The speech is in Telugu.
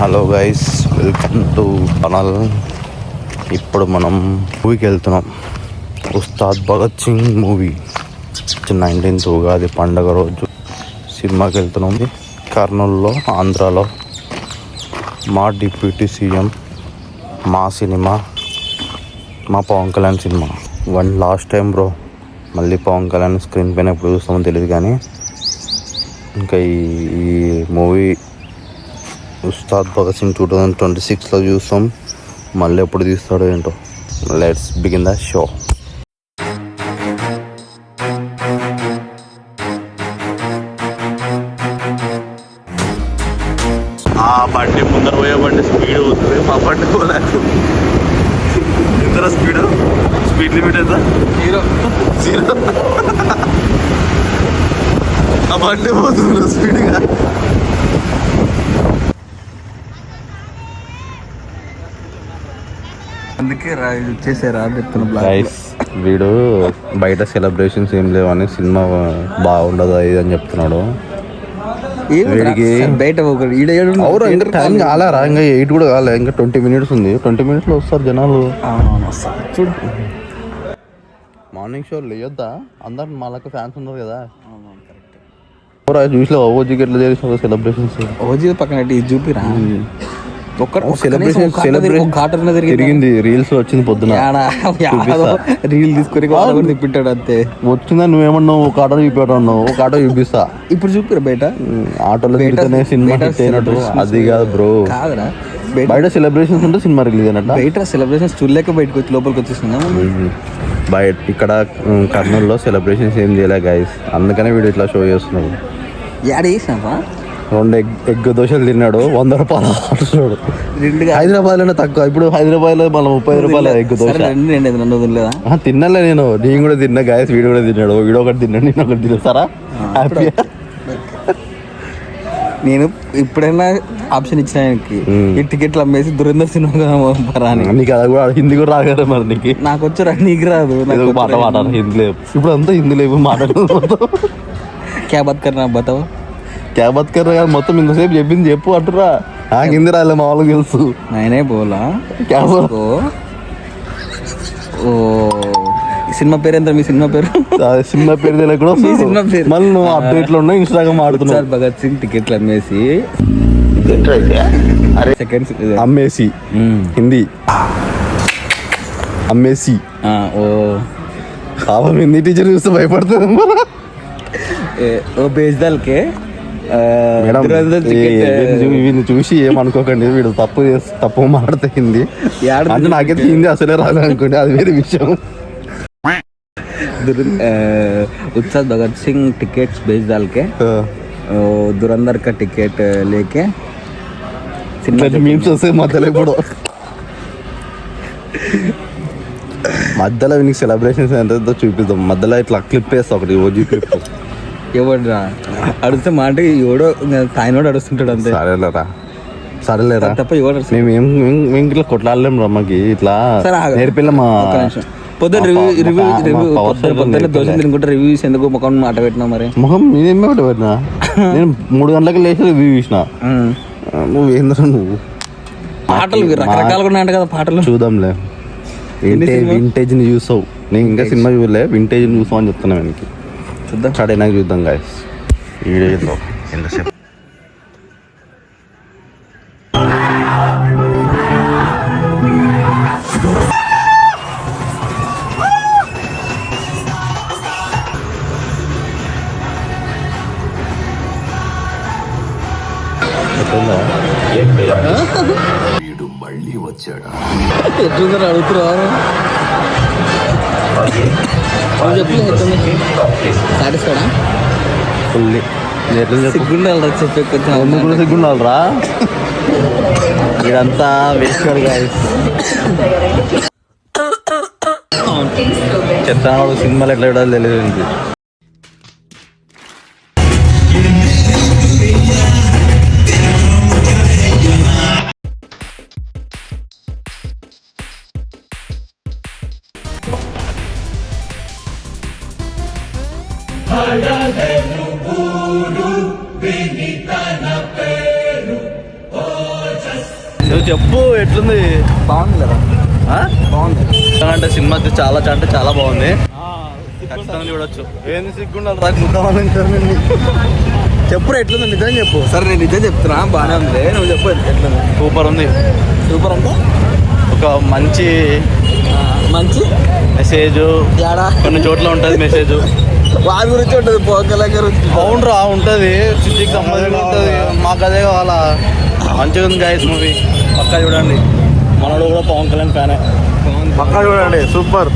Hello guys, welcome to channel. ఇప్పుడు మనం మూవీకి వెళ్తున్నాం. ఉస్తాద్ భగత్ సింగ్ మూవీ 19th ఉగాది పండగ రోజు సినిమాకి వెళ్తున్నాం. కర్నూలులో, ఆంధ్రాలో. మా డిప్యూటీ సీఎం, మా సినిమా, మా Pawan Kalyan cinema. Last time bro. మళ్ళీ పవన్ కళ్యాణ్ స్క్రీన్ పైన ఎప్పుడు చూస్తామో తెలియదు, కానీ ఇంకా ఈ మూవీ ఉస్తాద్ భగత్ సింగ్ 2026లో చూస్తాం. మళ్ళీ ఎప్పుడు తీస్తాడో ఏంటో. Let's begin the show. ఆ బండి ముందర పోయే బండి స్పీడ్ పోతుంది, మా బండి పోలేదు. ఎంత స్పీడ్ లిమిట్ ఎంత? 0. ఆ బండి పోతుంది స్పీడ్గా. అందుకే వచ్చేసారా వీడు బయట సెలబ్రేషన్స్ ఏం లేవని, సినిమా బాగుండదు ఇది అని చెప్తున్నాడు. వీడికి బయట టైం కాలేరా, ఇంకా 8 కూడా కాలే, ఇంకా 20 minutes ఉంది. 20 minutesలో వస్తారు జనాలు. చూడు, మార్నింగ్ షో లేయొద్దా? అందరు మాకు ఫ్యాన్స్ ఉన్నారు కదా. చూసినా ఓజీకి ఎట్లా చేసిన సెలబ్రేషన్స్. ఓజీ పక్కన చూపిరా తిరిగింది, రీల్స్ వచ్చింది పొద్దున. రీల్ తీసుకొని తిప్పింటాడు అంతే. వచ్చిందా? నువ్వేమన్నావు? ఒక ఆటో చూపెట్టావు, ఒక ఆటో చూపిస్తా. ఇప్పుడు చూపిరా బయట ఆటోలో తిరుగుతూనే సినిమా హిట్ అయినట్టు. అది కాదు బ్రో, కాదురా. బయట సెలబ్రేషన్స్ ఉంటే సినిమా రిలీజ్ అయినట్టు. బయట సెలబ్రేషన్స్ చూడలేక బయటకు వచ్చి లోపలికి వచ్చేసిందా. బయట ఇక్కడ కర్నూలులో సెలబ్రేషన్స్ ఏం చేయలే గైస్, అందుకనే వీడు ఇట్లా షో చేస్తున్నాడు. యాడ చేసినావా? 2 ఎగ్ దోశలు తిన్నాడు, 100 రూపాయలు ఆడుతున్నాడు. హైదరాబాద్లోనే తక్కువ. ఇప్పుడు హైదరాబాద్లో మళ్ళీ 30 రూపాయలు ఎగ్ దోశ. తిన్నాలే నేను కూడా తిన్నా గాయస్. వీడు కూడా తిన్నాడు, వీడు ఒకటి తిన్నాడు, నేను ఒకటి తిన్నారా. హ్యాపీగా నేను ఇప్పుడైనా ఆప్షన్ ఇచ్చిన ఈ టికెట్లు అమ్మేసి దురంధర్ సినిమా. నీకు అది కూడా హిందీ కూడా రాదు కదా మరి. నాకు వచ్చారా? నీకు రాదు. మాట మాట్లాడాలి హిందీ లేవు. ఇప్పుడు అంతా హిందీ లేవు మాట్లాడదు. క్యా బాత్ కర్నా బతావా? క్యా బాత్ కర్నా కాదు, మొత్తం ఇంతసేపు చెప్పింది చెప్పు అంటురా. నాకు హిందీ రాలే, మా వాళ్ళకి తెలుసు. నేనే బోలా క్యా ఓ సినిమా పేరు ఎంత? మీ సినిమా పేరు? సినిమా పేరు తెలియకుండా సినిమా పేరు మళ్ళీ నువ్వు అప్డేట్లో ఉన్నావు, ఇన్స్టాగ్రామ్ ఆడుతున్నావు. భగత్ సింగ్ టికెట్లు అమ్మేసి సెకండ్స్ అమ్మేసి హిందీ అమ్మేసి. ఓ పాపం హిందీ టీచర్ చూస్తే భయపడుతుంది. ఓ బేజ్దాల్కే వీడిని చూసి ఏమనుకోకండి, వీడు తప్పు మాట్లాడితే హిందీ అంటే నాకైతే హిందీ అసలే రాదు అనుకోండి, అది వేరే విషయం. उस्ताद भगत सिंह टिकट्स बेच डाल के दुरंदर का टिकट लेके మీమ్స్ వస్తాయి మధ్యలో. ఇప్పుడు మధ్యలో నీకు సెలబ్రేషన్స్ ఎంతో చూపిద్దాం. మధ్యలో ఇట్లా క్లిప్ వేస్తా, ఒకటి ఓజీ క్లిప్. ఎవడురా అడుగుతే మాట ఎవడో తాయినోడు అడుస్తుంటాడు అంతే. సరేలేరా తప్ప ఎవడు మేము ఇట్లా కొట్లాడలేం రా. మాకి ఇట్లా నేర్పిల్ల. మా పొద్దున్న పొద్దున్న దోశ తినుకుంటే రివ్యూస్ ఎందుకు ముఖం మాట పెట్టినా? మరి ముఖం నేనేమే పెట్టినా? నేను 3 గంటలకు లేచి రివ్యూ చూసిన. నువ్వు ఏంద్రా నువ్వు? పాటలు రకరకాలుగా ఉన్నాయంట కదా పాటలు. చూద్దాంలే. వింటేజ్ ని చూసావు, నేను ఇంకా సినిమా చూడలే. వింటేజ్ ని చూసావు అని చెప్తున్నా. వెనక్కి చూద్దాం, స్టార్ట్ అయినాక చూద్దాం గాయస్. వీడియో ఎంతసేపు మళ్ళీ వచ్చాడా? ఎట్లుందని అడుగుతున్నారు. సాటిస్ఫైడా? ఫుల్లీ సిగ్గుండాలరా చెప్పే కొంచెం. ఎందుకు కూడా సిగ్గుండాలరా? ఇదంతా వేసుకోడు గాయస్. చెత్త సినిమాలు ఎట్లా చూడాలి తెలియదు. Hallelujah, benita na peru, oh నువ్వు చెప్పు ఎట్లుంది బాగుంది కదా, బాగుంది. అంటే సినిమా అయితే చాలా బాగుంది. ఖచ్చితంగా చూడొచ్చు. ఏంది సిగ్గుండాలి రాకు ముద్దామని. చెప్పు ఎట్లుంది, నిజం చెప్పు. సరే నేను నిజం చెప్తున్నా, బాగానే ఉంది. నువ్వు చెప్పు ఎట్లుంది. సూపర్ ఉంది. సూపర్ అంటే ఒక మంచి మెసేజ్ ఏడా కొన్ని చోట్ల ఉంటుంది. మెసేజ్ వారి గురించి ఉంటుంది, పోకల గురించి. అవునరా ఉంటుంది, సిటీకి సంబంధించి ఉంటుంది. మాకు అదే కావాలా. మంచిగా ఉంది గైస్ మూవీ, పక్కా చూడండి. మనోడు కూడా పవన్ కళ్యాణ్ ఫ్యానే, పక్కా చూడండి. సూపర్.